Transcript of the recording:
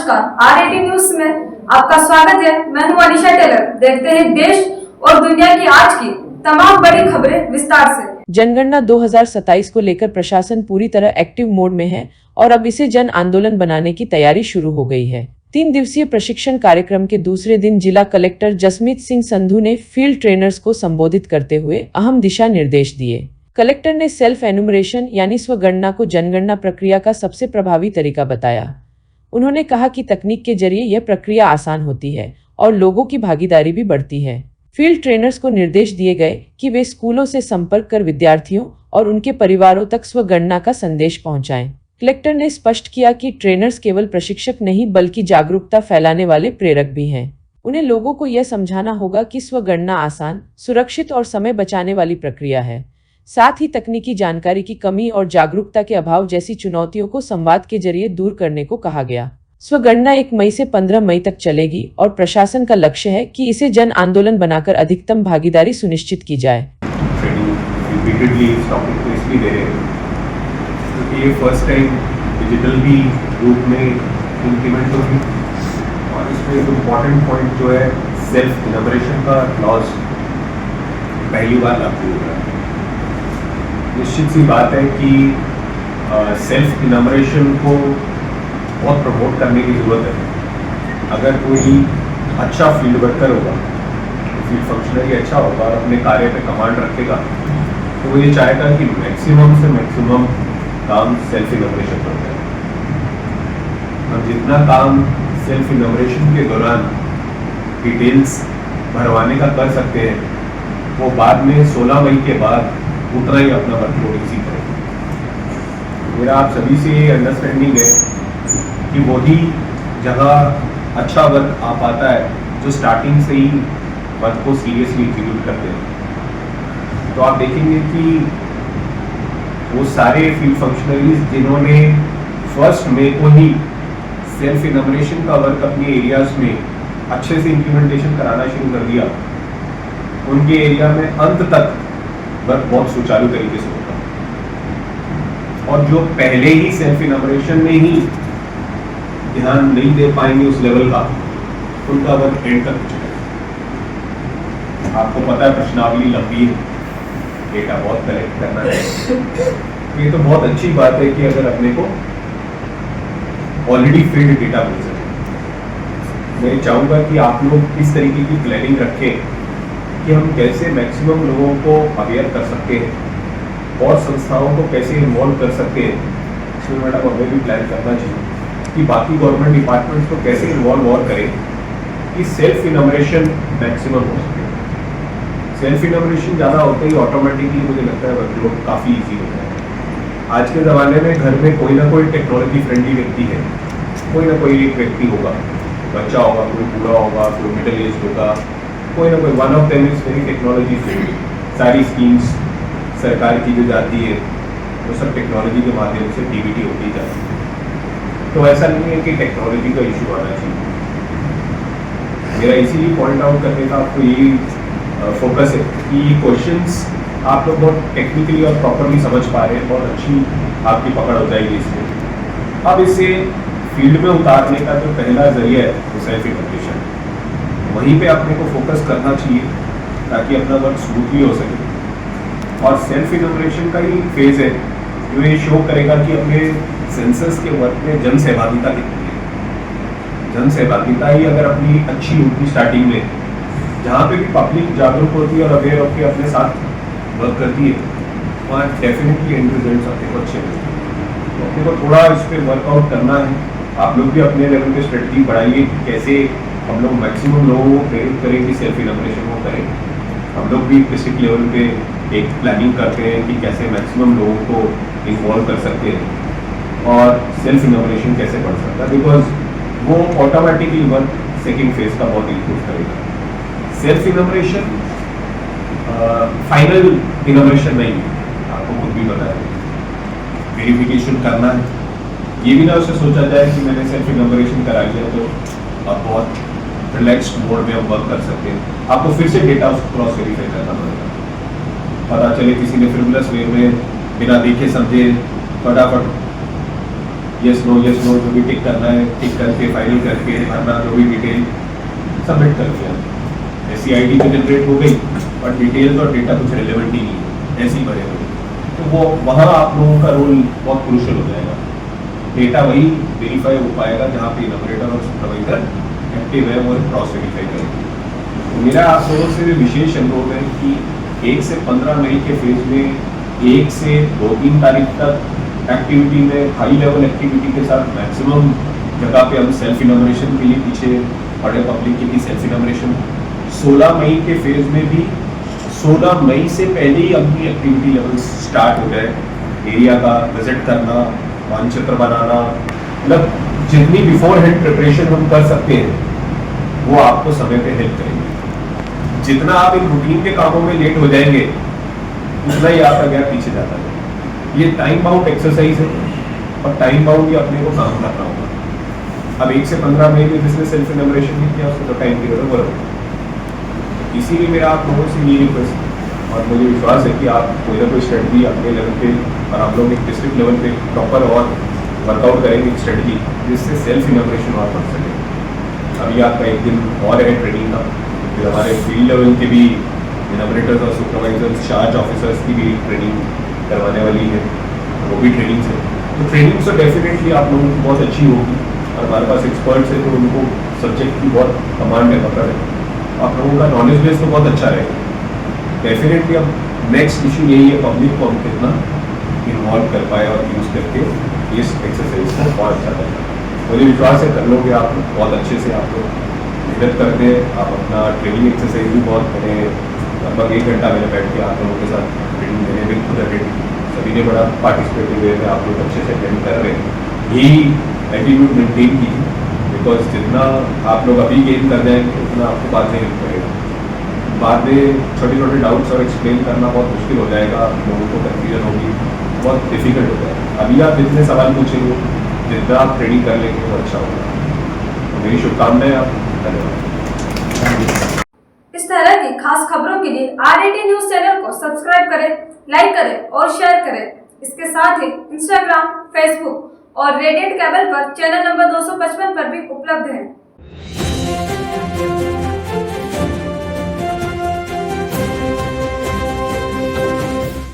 नमस्कार, R18 news में आपका स्वागत है। मैं हूं अनिशा टेलर। देखते हैं देश और दुनिया की आज की तमाम बड़ी खबरें विस्तार से। जनगणना 2027 को लेकर प्रशासन पूरी तरह एक्टिव मोड में है और अब इसे जन आंदोलन बनाने की तैयारी शुरू हो गई है। 3 दिवसीय प्रशिक्षण कार्यक्रम के दूसरे दिन जिला कलेक्टर जसमीत सिंह संधू ने फील्ड ट्रेनर्स को संबोधित करते हुए अहम दिशा निर्देश दिए। कलेक्टर ने सेल्फ एनुमरेशन यानी स्वगणना को जनगणना प्रक्रिया का सबसे प्रभावी तरीका बताया। उन्होंने कहा कि तकनीक के जरिए यह प्रक्रिया आसान होती है और लोगों की भागीदारी भी बढ़ती है। फील्ड ट्रेनर्स को निर्देश दिए गए कि वे स्कूलों से संपर्क कर विद्यार्थियों और उनके परिवारों तक स्वगणना का संदेश पहुंचाएं। कलेक्टर ने स्पष्ट किया कि ट्रेनर्स केवल प्रशिक्षक नहीं बल्कि जागरूकता फैलाने वाले प्रेरक भी हैं। उन्हें लोगों को यह समझाना होगा कि स्वगणना आसान, सुरक्षित और समय बचाने वाली प्रक्रिया है। साथ ही तकनीकी जानकारी की कमी और जागरूकता के अभाव जैसी चुनौतियों को संवाद के जरिए दूर करने को कहा गया। स्वगणना 1 मई से 15 मई तक चलेगी और प्रशासन का लक्ष्य है कि इसे जन आंदोलन बनाकर अधिकतम भागीदारी सुनिश्चित की जाए। ये फर्स्ट टाइम डिजिटल भी रूप में इम्प्लीमेंट होगी और इसमें एक इम्पॉर्टेंट पॉइंट जो है सेल्फ इनॉमरेशन का क्लॉज पहली बार लागू हो रहा है। निश्चित सी बात है कि सेल्फ इनॉमरेशन को बहुत प्रमोट करने की ज़रूरत है। अगर कोई अच्छा फील्ड वर्कर होगा, फील्ड फंक्शनरी अच्छा होगा और अपने कार्य पे कमांड रखेगा तो वो ये चाहेगा कि मैक्सिमम से मैक्सिमम काम सेल्फ इनॉमरेशन पर जाए। हम जितना काम सेल्फ इनॉमरेशन के दौरान डिटेल्स भरवाने का कर सकते हैं वो बाद में 16 मई के बाद उतना ही अपना वर्कलोड इसी करें। मेरा आप सभी से ये अंडरस्टैंडिंग है कि वही जगह अच्छा वर्क आ पाता है जो स्टार्टिंग से ही वर्क को सीरियसली एग्जीक्यूट करते हैं। तो आप देखेंगे कि वो सारे फील्ड फंक्शनरीज जिन्होंने 1 मई को ही सेल्फ इनॉमरेशन का वर्क अपने एरियाज में अच्छे से इम्प्लीमेंटेशन कराना शुरू कर दिया, उनके एरिया में अंत तक वर्क बहुत सुचारू तरीके से होगा। और जो पहले ही सेल्फ इनॉमरेशन में ही ध्यान नहीं दे पाएंगे उस लेवल का, उनका वर्क एंड तक चलेगा। आपको पता है प्रश्नावली लंबी है, डेटा बहुत कलेक्ट करना है। ये तो बहुत अच्छी बात है कि अगर अपने को ऑलरेडी फील्ड डेटा मिल सके। मैं चाहूँगा कि आप लोग इस तरीके की प्लानिंग रखें कि हम कैसे मैक्सिमम लोगों को अवेयर कर सकते हैं और संस्थाओं को कैसे इन्वॉल्व कर सकते हैं। इसमें मैडम हमें भी प्लान करना चाहिए कि बाकी गवर्नमेंट डिपार्टमेंट्स को कैसे इन्वॉल्व और करें कि सेल्फ इनॉमरेशन मैक्सिमम हो सके। सेल्फ इनॉमरेशन ज़्यादा होते ही ऑटोमेटिकली मुझे लगता है वर्कलोड काफ़ी ईजी होता है। आज के ज़माने में घर में कोई ना कोई टेक्नोलॉजी फ्रेंडली व्यक्ति है, कोई ना कोई एक व्यक्ति होगा, बच्चा होगा, कोई बूढ़ा होगा, कोई मिडिल एज होगा, कोई ना कोई one of them is very technology friendly. सारी स्कीम्स सरकार की जो जाती है वो सब टेक्नोलॉजी के माध्यम से डीबीटी होती जाती है। तो ऐसा नहीं है कि टेक्नोलॉजी का इशू आना चाहिए। मेरा इसीलिए पॉइंट आउट करने का आपको यही फोकस है कि ये क्वेश्चंस आप लोग बहुत टेक्निकली और प्रॉपरली समझ पा रहे हैं, बहुत अच्छी आपकी पकड़ हो जाएगी इसमें। अब इसे फील्ड में उतारने का जो पहला जरिया है वो सेल्फ इनॉमरेशन, वहीं पे अपने को फोकस करना चाहिए ताकि अपना वर्क स्मूथली हो सके। और सेल्फ इनॉमरेशन का ही फेज है जो ये शो करेगा कि अपने सेंसस के वर्क में जन सहभागिता कितनी है। जन सहभागिता ही अगर अपनी अच्छी होगी स्टार्टिंग में, जहाँ पे भी पब्लिक जागरूक होती है और अवेयर होकर अपने साथ वर्क करती है, वहाँ डेफिनेटली एंड रिजल्ट्स अपने को अच्छे मिलते हैं। तो अपने को थोड़ा इस पर वर्कआउट करना है। आप लोग भी अपने लेवल पे स्ट्रेटजी बढ़ाइए कि कैसे हम लोग मैक्सिमम लोगों को प्रेरित करें कि सेल्फ इनॉमरेशन को करें। हम लोग भी डिस्ट्रिक्ट लेवल पे एक प्लानिंग करते हैं कि कैसे मैक्सिमम लोगों को इन्वॉल्व कर सकते हैं और सेल्फ इनॉमरेशन कैसे बढ़ सकता है, बिकॉज वो ऑटोमेटिकली वर्क सेकेंड फेज का बहुत इम्प्रूव करेगा। सेल्फ इनॉमरेशन फाइनल इनॉमरेशन नहीं है, आपको खुद भी पता है। वेरिफिकेशन करना है, ये भी ना उससे सोचा जाए कि मैंने सेल्फ इनॉमरेशन करा लिया तो अब बहुत रिलैक्स्ड मोड में हम वर्क कर सकते हैं। आपको फिर से डेटा क्रॉस वेरीफाई करना पड़ेगा। पता चले किसी ने फ्रिवलेस वे में बिना देखे समझे फटाफट यस नो जो भी टिक करना है टिक करके फाइनल करके भरना जो भी डिटेल सबमिट कर दिया। ऐसी आईडी तो जनरेट हो गई बट डिटेल और डेटा कुछ रिलेवेंट ही नहीं है, ऐसे ही भरे हुए। तो वो वहाँ आप लोगों का रोल बहुत क्रूशियल हो जाएगा। डेटा वही वेरीफाई हो पाएगा जहाँ पे इनोमिनेटर और सुपरवाइजर एक्टिव है और क्रॉस वेरीफाई करेंगे। तो मेरा आप लोगों से विशेष अनुरोध है कि 1 से 15 मई के फेज में 1 से 2-3 तारीख तक एक्टिविटी में हाई लेवल एक्टिविटी के साथ मैक्सिमम जगह पे हम सेल्फ इनोमिनेशन के लिए पीछे पड़े पब्लिक के लिए सेल्फ इनोमिनेशन। 16 मई के फेज में भी 16 मई से पहले ही अपनी एक्टिविटी लेवल स्टार्ट हो जाए। एरिया का विजिट करना, मानचित्र बनाना, मतलब जितनी बिफोर हैंड प्रिपरेशन हम कर सकते हैं वो आपको समय पे हेल्प करेंगे। जितना आप इन रूटीन के कामों में लेट हो जाएंगे उतना ही आपका गैप पीछे जाता है। ये टाइम बाउंड एक्सरसाइज है और टाइम बाउंड ही अपने को काम करना होगा। अब 1 से 15 मई में जिसने सेल्फ इनोमिनेशन नहीं किया उसको तो टाइम पीरियड ओवर हो। इसीलिए मेरा आप लोगों से ये रिक्वेस्ट और मुझे विश्वास है कि आप कोई ना कोई स्ट्रेटजी अपने लेवल पे और हम लोग एक डिस्ट्रिक्ट लेवल पे प्रॉपर और वर्कआउट करेंगे एक स्ट्रेटजी जिससे सेल्फ इनोमिनेशन और बढ़ सके। अभी आपका एक दिन और है ट्रेनिंग का, फिर हमारे फील्ड लेवल के भी इनोमिनेटर्स और सुपरवाइजर्स चार्ज ऑफिसर्स की भी ट्रेनिंग करवाने वाली है, वो भी ट्रेनिंग्स है। तो ट्रेनिंग तो डेफिनेटली आप लोगों की बहुत अच्छी होगी और हमारे पास एक्सपर्ट्स हैं तो उनको सब्जेक्ट की बहुत कमांड है, पकड़ है। आप लोगों का नॉलेज बेस तो बहुत अच्छा रहेगा। डेफिनेटली अब नेक्स्ट इशू यही है पब्लिक को हम कितना इन्वॉल्व कर पाए और यूज़ करके इस एक्सरसाइज को बहुत अच्छा करना। मुझे विश्वास है कर लोगे आप बहुत अच्छे से। आप लोग मेहनत करते हैं, आप अपना ट्रेनिंग एक्सरसाइज भी बहुत मैंने लगभग 1 घंटा मैंने बैठ के आप लोगों के साथ ट्रेनिंग मैंने भी खुद अटेंड, सभी ने बड़ा पार्टिसिपेटिव वे में आप लोग अच्छे से अटेंड कर रहे हैं। यही एटीट्यूड मेंटेन कीजिए बिकॉज जितना आप लोग अभी गेन कर जाएंगे उतना आपको बाद में हेल्प करेगा। बाद में छोटे छोटे डाउट्स और एक्सप्लेन करना बहुत मुश्किल हो जाएगा, लोगों को कन्फ्यूजन होगी, बहुत डिफिकल्ट हो जाएगा। अभी आप जितने सवाल पूछेंगे जितना आप ट्रेनिंग कर लेंगे वो अच्छा होगा। तो मेरी शुभकामनाएं आप धन्यवाद। इस तरह की खास खबरों के लिए RAT न्यूज चैनल को सब्सक्राइब करें, लाइक करें और शेयर करें। इसके साथ ही इंस्टाग्राम, फेसबुक और रेडिएट केबल पर चैनल नंबर 255 पर भी उपलब्ध है।